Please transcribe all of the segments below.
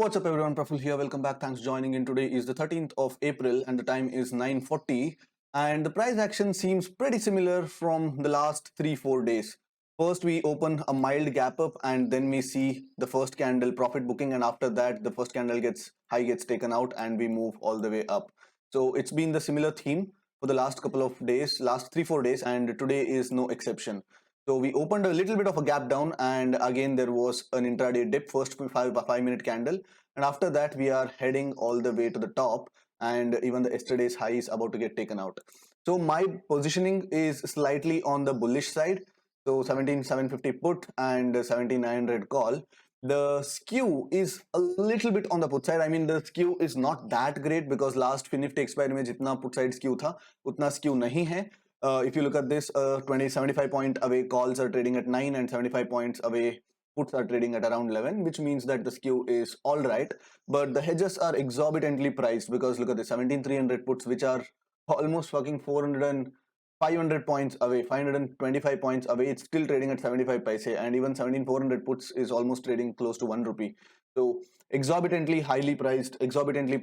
What's up everyone, Praful here. Welcome back. Thanks for joining in. Today is the 13th of April and the time is 9:40 and the price action seems pretty similar from the last 3-4 days. First we open a mild gap up and then we see the first candle profit booking, and after that the first candle gets taken out and we move all the way up. So it's been the similar theme for the last couple of days, last 3-4 days, and today is no exception. So we opened a little bit of a gap down and again there was an intraday dip, first 5 minute candle, and after that we are heading all the way to the top, and even the yesterday's high is about to get taken out. So my positioning is slightly on the bullish side. So 17,750 put and 7900 call. The skew is a little bit on the put side. I mean, the skew is not that great because last Nifty expiry में जितना put side skew था उतना skew नहीं है. If you look at this, 75 point away calls are trading at 9 and 75 points away puts are trading at around 11, which means that the skew is all right. But the hedges are exorbitantly priced because look at the 17,300 puts, which are almost fucking 400 and 500 points away, 525 points away. It's still trading at 75 paise, and even 17,400 puts is almost trading close to 1 rupee. So exorbitantly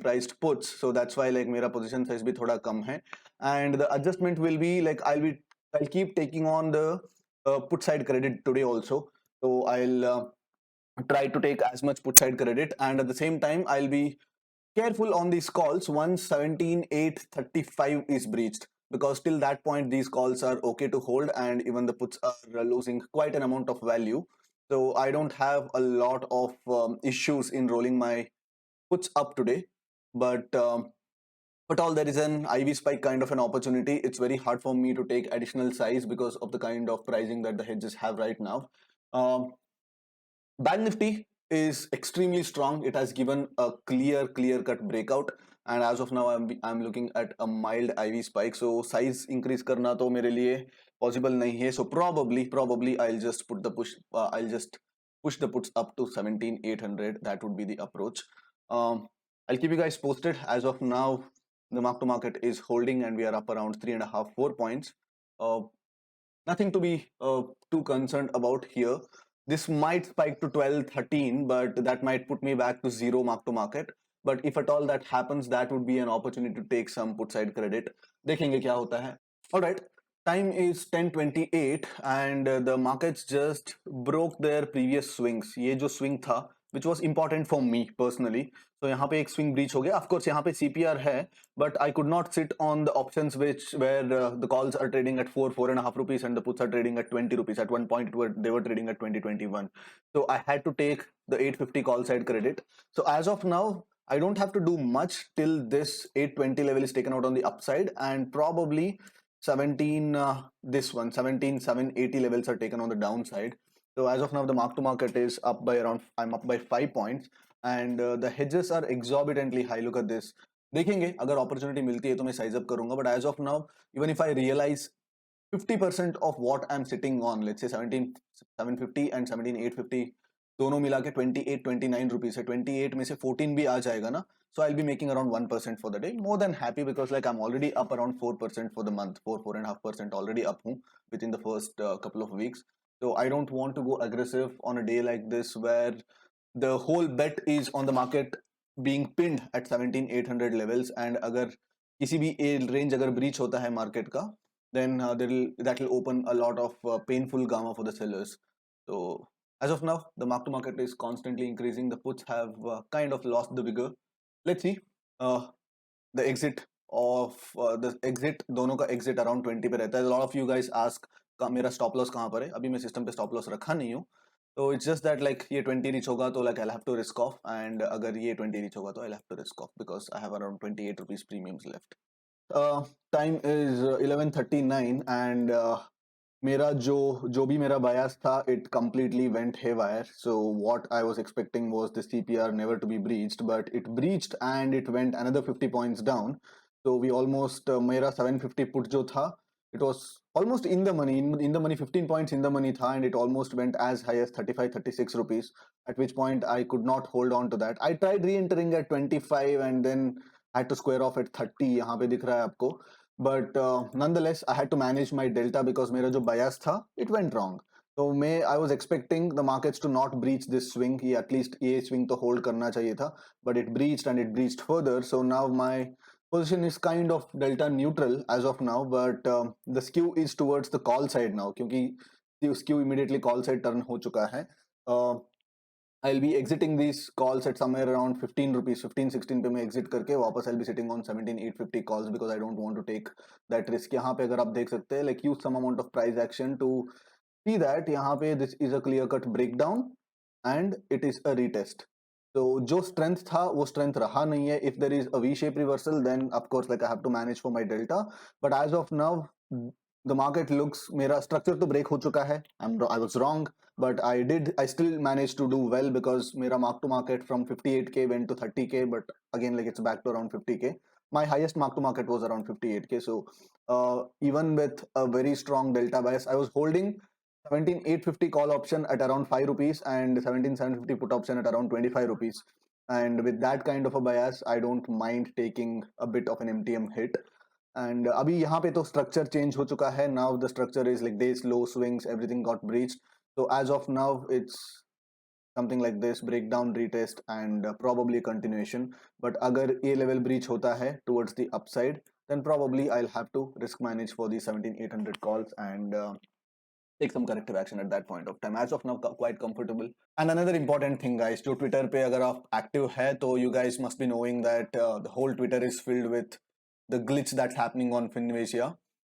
priced puts. So that's why like मेरा position size भी थोड़ा कम है, and the adjustment will be like I'll keep taking on the put side credit today also. So I'll try to take as much put side credit, and at the same time I'll be careful on these calls once 17,835 is breached, because till that point these calls are okay to hold and even the puts are losing quite an amount of value. So I don't have a lot of issues in rolling my puts up today, but all there is an IV spike kind of an opportunity. It's very hard for me to take additional size because of the kind of pricing that the hedges have right now. Bank Nifty is extremely strong. It has given a clear cut breakout, and as of now I'm looking at a mild IV spike. So size increase करना तो मेरे लिए possible नहीं है. So probably I'll just push the puts up to 17,800. That would be the approach. I'll keep you guys posted. As of now, the mark to market is holding and we are up around 3.5-4 points. Nothing to be too concerned about here. This might spike to 12-13, but that might put me back to zero mark to market. But if at all that happens, that would be an opportunity to take some put side credit. देखेंगे क्या होता है. All right, time is 10:28 and the markets just broke their previous swings. ये जो swing था, which was important for me personally. So यहाँ पे एक swing breach हो गया. Of course यहाँ पे CPR है, but I could not sit on the options where the calls are trading at 4.5 rupees and the puts are trading at 20 rupees. At one point they were trading at 20-21. So I had to take the 850 call side credit. So as of now, I don't have to do much till this 820 level is taken out on the upside, and probably 17,780 levels are taken on the downside. So as of now, the mark to market is up by I'm up by 5 points, and the hedges are exorbitantly high. Look at this. देखेंगे अगर opportunity मिलती है तो मैं size up करूंगा, but as of now, even if I realize 50% of what I'm sitting on, let's say 17,750 and 17,850 दोनों मिला के 28-29 rupees है. 28 में से 14 भी आ जाएगा ना, so I'll be making around 1% for the day. More than happy because like I'm already up around 4% for the month. 4.5% already up हूँ within the first couple of weeks. So I don't want to go aggressive on a day like this where the whole bet is on the market being pinned at 17,800 levels, and अगर किसी भी range अगर breach होता है market का, then that will open a lot of painful gamma for the sellers. So as of now, the mark to market is constantly increasing. The puts have kind of lost the vigor. Let's see. The exit दोनों का exit around 20 पे रहता है. A lot of you guys ask मेरा stop loss कहाँ पर है. अभी मैं system पे stop loss रखा नहीं हूँ. So it's just that like ये 20 reach होगा तो like I'll have to risk off, and अगर ये 20 reach होगा तो I'll have to risk off because I have around 28 rupees premiums left. Time is 11:39 and मेरा जो भी मेरा bias था, it completely went haywire. So what I was expecting was the CPR never to be breached, but it breached and it went another 50 points down. So we almost मेरा 750 put जो था, it was almost in the money, 15 points in the money tha, and it almost went as high as 35-36 rupees, at which point I could not hold on to that. I tried re-entering at 25 and then I had to square off at 30. यहाँ पे दिख रहा है आपको, but nonetheless I had to manage my delta because मेरा जो bias था, it went wrong. तो मैं I was expecting the markets to not breach this swing, ये एटलीस्ट ये स्विंग तो होल्ड करना चाहिए था, but it breached and it breached further. So now my position is kind of delta neutral as of now, but the skew is towards the call side now, क्योंकि skew immediately call side turn हो चुका है. uh, I'll be exiting these calls at somewhere around 15 rupees, 15 16 पे मैं exit करके वापस I'll be sitting on 17,850 calls because I don't want to take that risk. यहाँ पे अगर आप देख सकते हैं, like use some amount of price action to see that यहाँ पे this is a clear cut breakdown and it is a retest. तो जो strength था वो strength रहा नहीं है. If there is a V-shape reversal, then of course like I have to manage for my delta. But as of now, the market looks, मेरा structure तो break हो चुका है. I was wrong, but I still managed to do well because mera mark to market from 58k went to 30k, but again like it's back to around 50k. My highest mark to market was around 58k. So even with a very strong delta bias, I was holding 17,850 call option at around 5 rupees and 17,750 put option at around 25 rupees. And with that kind of a bias, I don't mind taking a bit of an MTM hit. And अभी यहाँ पे तो structure change हो चुका है. Now the structure is like days low swings, everything got breached. So as of now, it's something like this: breakdown, retest, and probably continuation. But agar A level breach hota hai towards the upside, then probably I'll have to risk manage for the 17,800 calls and take some corrective action at that point of time. As of now, quite comfortable. And another important thing, guys, जो Twitter पे अगर आप active है, तो you guys must be knowing that the whole Twitter is filled with the glitch that's happening on Finvasia.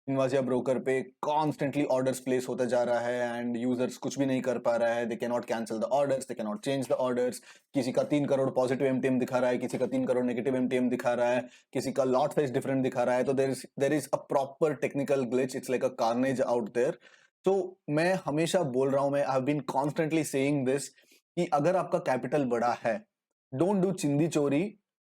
Finvasia broker पे constantly orders place होता जा रहा है एंड यूजर्स कुछ भी नहीं कर पा रहा है. They can not cancel the orders, they can not change the orders. किसी का 3 करोड़ पॉजिटिव एमटीएम दिखा रहा है, किसी का 3 करोड़ नेगेटिव एमटीएम दिखा रहा है, किसी का लॉट साइज डिफरेंट दिखा रहा है. तो there is a proper technical glitch. It's like a carnage out there. तो मैं हमेशा बोल रहा हूं, मैं I have been constantly saying this, कि अगर आपका कैपिटल बड़ा है, डोंट डू चिंदी चोरी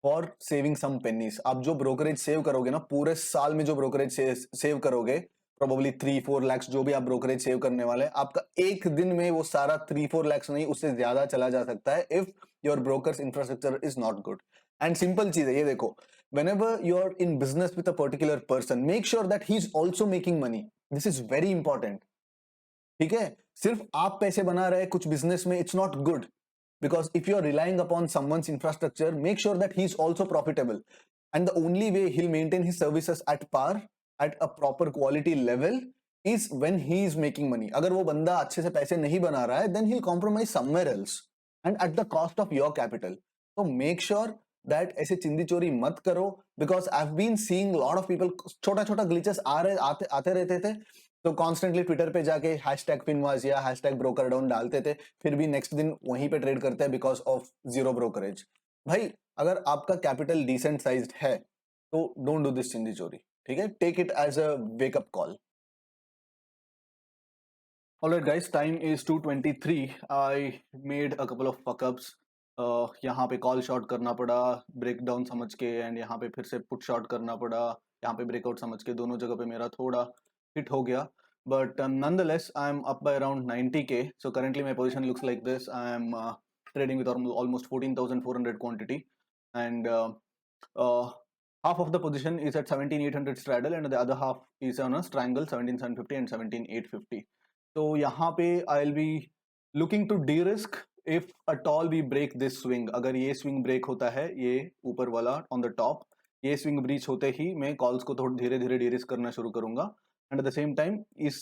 फॉर सेविंग सम पेनीज. आप जो ब्रोकरेज सेव करोगे ना, पूरे साल में जो ब्रोकरेज सेव करोगे, प्रोबेबली 3-4 lakhs जो भी आप ब्रोकरेज सेव करने वाले हैं, आपका एक दिन में वो सारा 3-4 lakhs नहीं, उससे ज्यादा चला जा सकता है if your brokers infrastructure is not good. And simple चीज है ये, देखो, whenever you're in business with a particular person, make sure that he's also making money. This is very important. ठीक है, सिर्फ आप पैसे बना रहे कुछ बिजनेस में, it's not good. Because if you are relying upon someone's infrastructure, make sure that he's also profitable. And the only way he'll maintain his services at par, at a proper quality level, is when he is making money. अगर वो बंदा अच्छे से पैसे नहीं बना रहा है, then he'll compromise somewhere else and at the cost of your capital. So make sure that ऐसे चिंदी चोरी मत करो, because I've been seeing a lot of people, छोटा छोटा glitches आते रहते थे, तो कॉन्स्टेंटली ट्विटर पे जाके हैशटैग फिनवाजिया, हैशटैग ब्रोकर डाउन डालते थे, फिर भी नेक्स्ट दिन वहीं पे ट्रेड करते हैं बिकॉज ऑफ जीरो ब्रोकरेज. भाई, अगर आपका कैपिटल डिसेंट साइज्ड है तो डोंट डू दिस चिंदी चोरी. ठीक है, take it as a wake up call. Alright guys, time is 2:23. I made a couple of fuck ups. यहाँ पे कॉल शॉर्ट करना पड़ा ब्रेक डाउन समझ के, एंड यहाँ पे फिर से पुट शॉर्ट करना पड़ा यहाँ पे ब्रेकआउट समझ के. दोनों जगह पे मेरा थोड़ा हिट हो गया, but nonetheless I am up by around 90k. So currently my position looks like this. I am trading with almost 14,400 quantity, and uh, half of the position is at 17,800 straddle and the other half is on a triangle 17,750 and 17,850. तो यहाँ पे I'll be looking to de-risk if at all we break this swing. अगर ये swing break होता है, ये ऊपर वाला on the top, ये swing breach होते ही मैं calls को थोड़ा धीरे धीरे de-risk करना शुरू करूंगा. And at the same time इस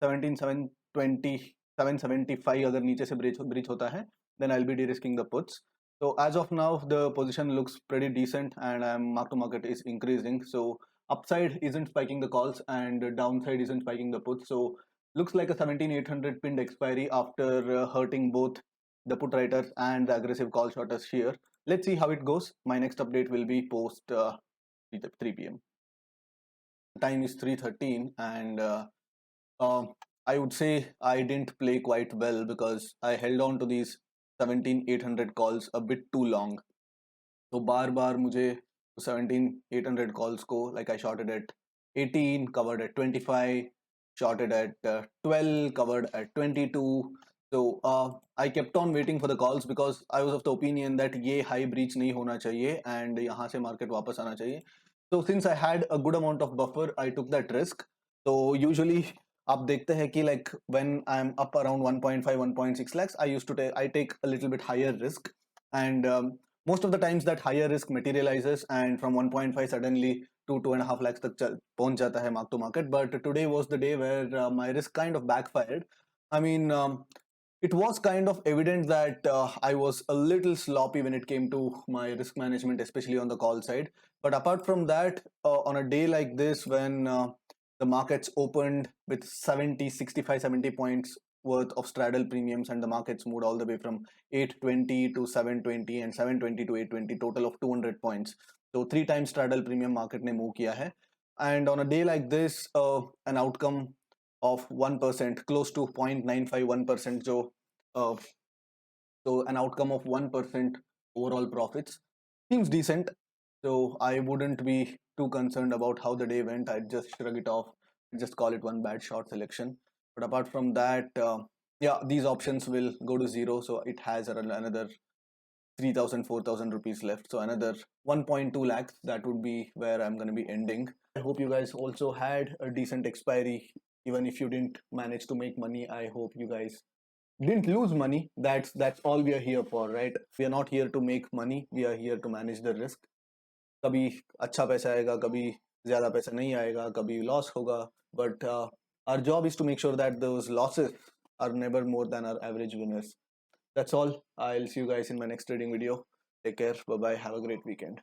17,720 775 अगर नीचे से breach होता है, then I'll be de-risking the puts. So as of now the position looks pretty decent and mark to market is increasing. So upside isn't spiking the calls and downside isn't spiking the puts. So looks like a 17,800 pinned expiry after hurting both the put writers and the aggressive call shorters here. Let's see how it goes. My next update will be post 3 p.m. Time is 3:13 and I would say I didn't play quite well because I held on to these 17,800 calls a bit too long. तो बार बार मुझे 17,800 calls को, like I shorted at 18, covered at 25, shorted at 12, covered at 22. So I kept on waiting for the calls because I was of the opinion that ये high breach नहीं होना चाहिए and यहाँ से market वापस आना चाहिए. So since I had a good amount of buffer, I took that risk. So usually आप देखते हैं कि like when I'm up around 1.5 1.6 lakhs, I take a little bit higher risk, and most of the times that higher risk materializes, and from 1.5 suddenly to 2.5 lakhs तक पहुंच जाता है mark to market. But today was the day where my risk kind of backfired. I mean, it was kind of evident that I was a little sloppy when it came to my risk management, especially on the call side. But apart from that, on a day like this, when the markets opened with 70, 65, 70 points worth of straddle premiums, and the markets moved all the way from 820 to 720 and 720 to 820, total of 200 points. So 3 times straddle premium market ne move kiya hai. And on a day like this, an outcome of 1%, close to 0.951%, uh, so an outcome of 1% overall profits seems decent. So I wouldn't be too concerned about how the day went. I'd just shrug it off and just call it one bad short selection. But apart from that, yeah, these options will go to zero. So it has another 3,000, 4,000 rupees left. So another 1.2 lakhs, that would be where I'm going to be ending. I hope you guys also had a decent expiry. Even if you didn't manage to make money, I hope you guys didn't lose money. That's all we are here for, right? We are not here to make money. We are here to manage the risk. कभी अच्छा पैसा आएगा, कभी ज़्यादा पैसा नहीं आएगा, कभी लॉस होगा. But our job is to make sure that those losses are never more than our average winners. That's all. I'll see you guys in my next trading video. Take care. Bye bye. Have a great weekend.